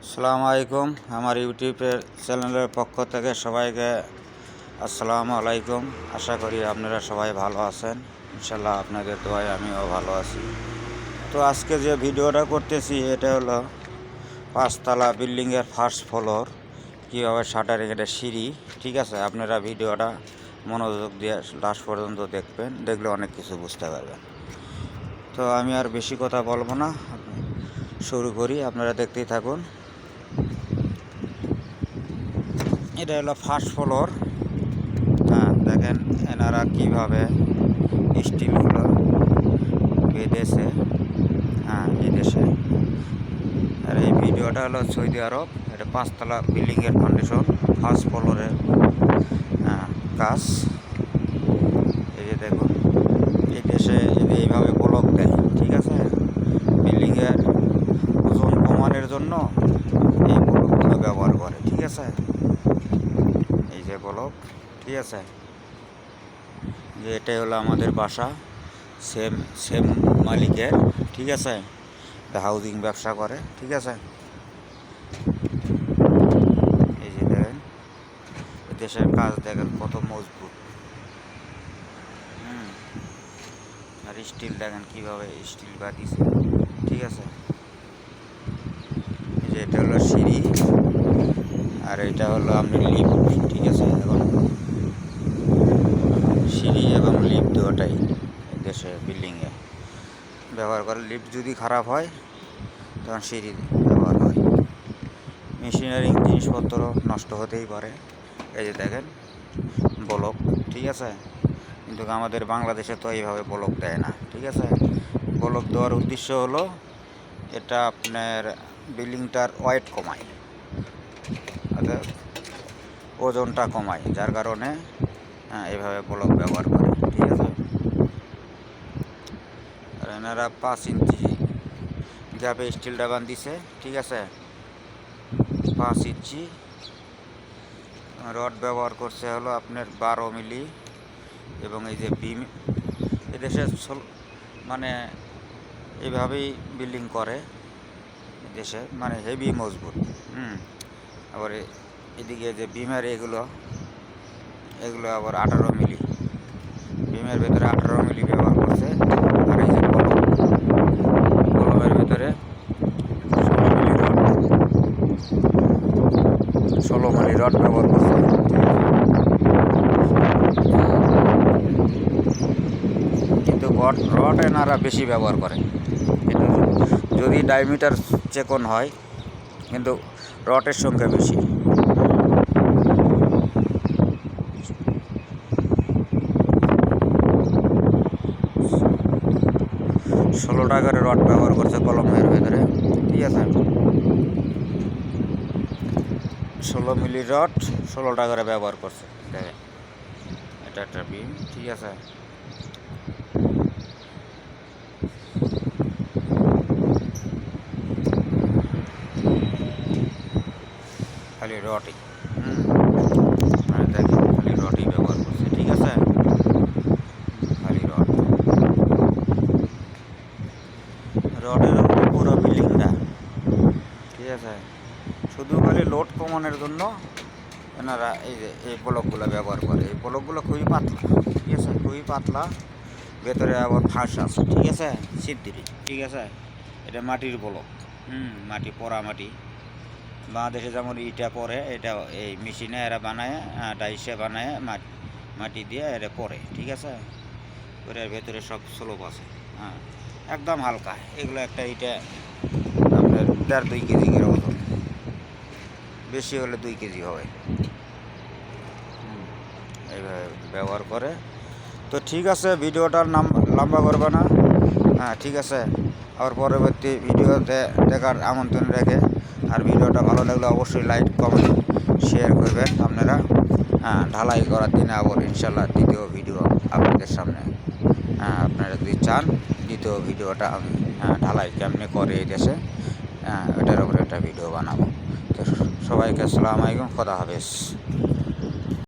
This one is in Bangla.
আসসালামু আলাইকুম। আমার ইউটিউবের চ্যানেলের পক্ষ থেকে সবাইকে আসসালামু আলাইকুম। আশা করি আপনারা সবাই ভালো আছেন। ইনশাল্লাহ আপনাদের দোয়ায় আমিও ভালো আছি। তো আজকে যে ভিডিওটা করতেছি এটা হলো 5তলা বিল্ডিংয়ের ফার্স্ট ফ্লোর কীভাবে শাটারিং, এটা সিঁড়ি। ঠিক আছে, আপনারা ভিডিওটা মনোযোগ দিয়ে লাস্ট পর্যন্ত দেখবেন, দেখলে অনেক কিছু বুঝতে পারবেন। তো আমি আর বেশি কথা বলবো না, শুরু করি, আপনারা দেখতেই থাকুন। এটা হলো ফার্স্ট ফ্লোর। দেখেন এনারা কীভাবে স্টিলগুলো বেঁধেছে এই দেশে। আর এই ভিডিওটা হলো সৌদি আরব। এটা 5তলা বিল্ডিংয়ের ফাউন্ডেশন, ফার্স্ট ফ্লোরের কাজ। এই যে দেখুন, এই দেশে এইভাবে ব্লক দেয়। ঠিক আছে, বিল্ডিংয়ের ওজন কমানোর জন্য এই ব্লকগুলো ব্যবহার করে। ঠিক আছে, এই যে ব্লক। ঠিক আছে, যে এটাই হলো আমাদের বাসা, সেম সেম মালিকের। ঠিক আছে, হাউজিং ব্যবসা করে। ঠিক আছে, এই যে দেখেন দেশের কাজ, দেখেন কত মজবুত। আর স্টিল দেখেন কীভাবে স্টিল বাঁধিয়েছে। ঠিক আছে, এই যে এটা হলো সিঁড়ি, আর এটা হলো আপনার লিফট। ঠিক আছে, এখন সিঁড়ি এবং লিফট দুটাই দেশে বিল্ডিংয়ে ব্যবহার করে। লিফট যদি খারাপ হয় তখন সিঁড়ি ব্যবহার হয়। মেশিনারি জিনিসপত্র নষ্ট হতেই পারে। এই যে দেখেন ব্লক। ঠিক আছে, কিন্তু আমাদের বাংলাদেশে তো এইভাবে ব্লক দেয় না। ঠিক আছে, ব্লক দেওয়ার উদ্দেশ্য হলো এটা আপনার বিল্ডিংটার ওয়েট কমায়, অর্থাৎ ওজনটা কমায়, যার কারণে এইভাবে ব্লক ব্যবহার করে। ঠিক আছে, আর এনারা 5 ইঞ্চি গ্যাপে স্টিলটা বান্ধিছে। ঠিক আছে, 5 ইঞ্চি রড ব্যবহার করছে হলো আপনার 12 মিলি। এবং এই যে বিম, এদেশে মানে এইভাবেই বিল্ডিং করে দেশে, মানে হেভি মজবুত। আবার এদিকে যে বিমের এগুলো আবার 18 মিলি, বিমের ভেতরে 18 মিলি ব্যবহার করছে। আর এই যে কলমের ভেতরে 16 মিলি রড ব্যবহার করছে। কিন্তু রড এনারা বেশি ব্যবহার করে, কিন্তু যদি ডায়ামিটার চেকন হয়, কিন্তু রডের সংখ্যা বেশি। 16টা করে রড ব্যবহার করছে কলমের ভেতরে। ঠিক আছে, 16 মিলি রড 16টা করে ব্যবহার করছে। দেখেন এটা একটা বিম। ঠিক আছে, খালি রডই। দেখেন খালি রডই ব্যবহার করছে। ঠিক আছে, খালি রডের পুরো বিল্ডিংটা। ঠিক আছে, শুধু খালি লোড কমানোর জন্য এনারা এই ব্লকগুলো ব্যবহার করে। এই ব্লকগুলো খুবই পাতলা। ঠিক আছে, খুবই পাতলা, ভেতরে আবার ফাঁস আছে। ঠিক আছে, সিদ্ধিরি। ঠিক আছে, এটা মাটির ব্লক। মাটি, পোড়া মাটি। বাংলাদেশে যেমন ইটা পরে, এটা এই মেশিনে এরা বানায়, ডাইসে বানায়, মাটি দিয়ে এরা পরে। ঠিক আছে, এর ভেতরে সব স্লোপ আছে। একদম হালকা। এগুলো একটা ইটা আপনার 1.5-2 কেজি এর ওজন, বেশি হলে 2 কেজি হবে। এইভাবে ব্যবহার করে। তো ঠিক আছে, ভিডিওটার নাম লম্বা করবে না। ঠিক আছে, আবার পরবর্তী ভিডিওতে দেখার আমন্ত্রণ রেখে। আর ভিডিওটা ভালো লাগলে অবশ্যই লাইক, কমেন্ট, শেয়ার করবেন আপনারা। ঢালাই করার দিনে আবার ইনশাল্লাহ দ্বিতীয় ভিডিও আপনাদের সামনে, আপনারা যদি চান দ্বিতীয় ভিডিওটা আমি ঢালাই কেমনে করে এই দেশে, এটার উপরে একটা ভিডিও বানাবো। তো সবাইকে আসসালামু আলাইকুম, খোদা হাফেজ।